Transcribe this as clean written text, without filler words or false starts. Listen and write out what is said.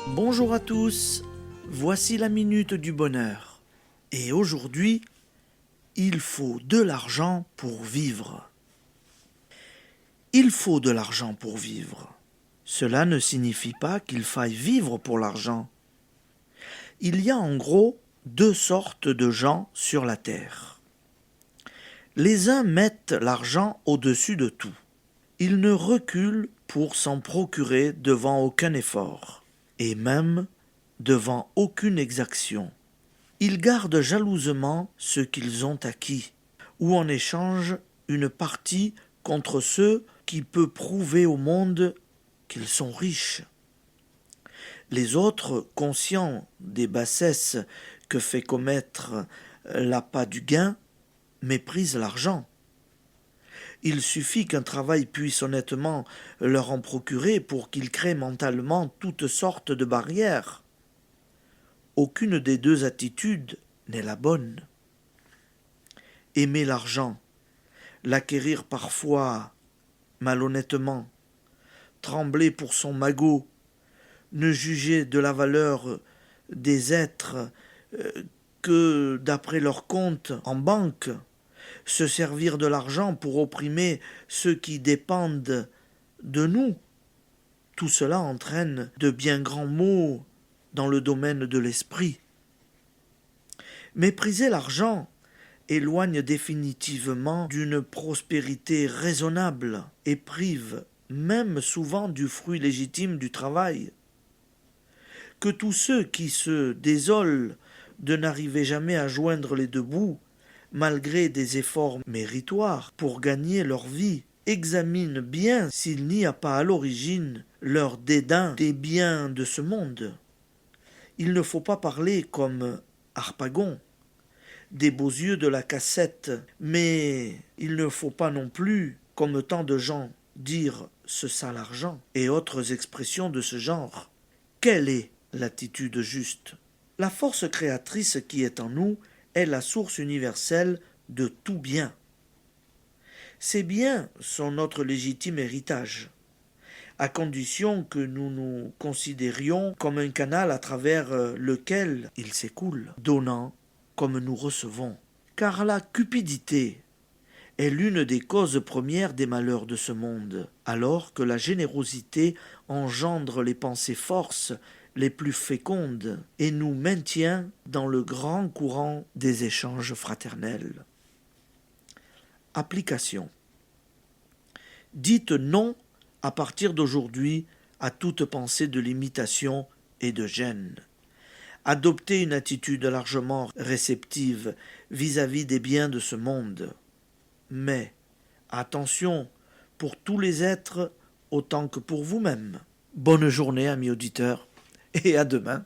Bonjour à tous, voici la minute du bonheur. Et aujourd'hui, il faut de l'argent pour vivre. Il faut de l'argent pour vivre. Cela ne signifie pas qu'il faille vivre pour l'argent. Il y a en gros deux sortes de gens sur la terre. Les uns mettent l'argent au-dessus de tout. Ils ne reculent pour s'en procurer devant aucun effort, et même devant aucune exaction. Ils gardent jalousement ce qu'ils ont acquis, ou en échange une partie contre ceux qui peuvent prouver au monde qu'ils sont riches. Les autres, conscients des bassesses que fait commettre l'appât du gain, méprisent l'argent. Il suffit qu'un travail puisse honnêtement leur en procurer pour qu'ils créent mentalement toutes sortes de barrières. Aucune des deux attitudes n'est la bonne. Aimer l'argent, l'acquérir parfois malhonnêtement, trembler pour son magot, ne juger de la valeur des êtres que d'après leur compte en banque, se servir de l'argent pour opprimer ceux qui dépendent de nous. Tout cela entraîne de bien grands maux dans le domaine de l'esprit. Mépriser l'argent éloigne définitivement d'une prospérité raisonnable et prive même souvent du fruit légitime du travail. Que tous ceux qui se désolent de n'arriver jamais à joindre les deux bouts, malgré des efforts méritoires pour gagner leur vie, examinent bien s'il n'y a pas à l'origine leur dédain des biens de ce monde. Il ne faut pas parler comme Harpagon, des beaux yeux de la cassette, mais il ne faut pas non plus, comme tant de gens, dire ce sale argent et autres expressions de ce genre. Quelle est l'attitude juste? La force créatrice qui est en nous est la source universelle de tout bien. Ces biens sont notre légitime héritage, à condition que nous nous considérions comme un canal à travers lequel ils s'écoulent, donnant comme nous recevons. Car la cupidité est l'une des causes premières des malheurs de ce monde, alors que la générosité engendre les pensées forces les plus fécondes et nous maintient dans le grand courant des échanges fraternels. Application. Dites non à partir d'aujourd'hui à toute pensée de limitation et de gêne. Adoptez une attitude largement réceptive vis-à-vis des biens de ce monde. Mais attention pour tous les êtres autant que pour vous-même. Bonne journée, amis auditeurs, et à demain.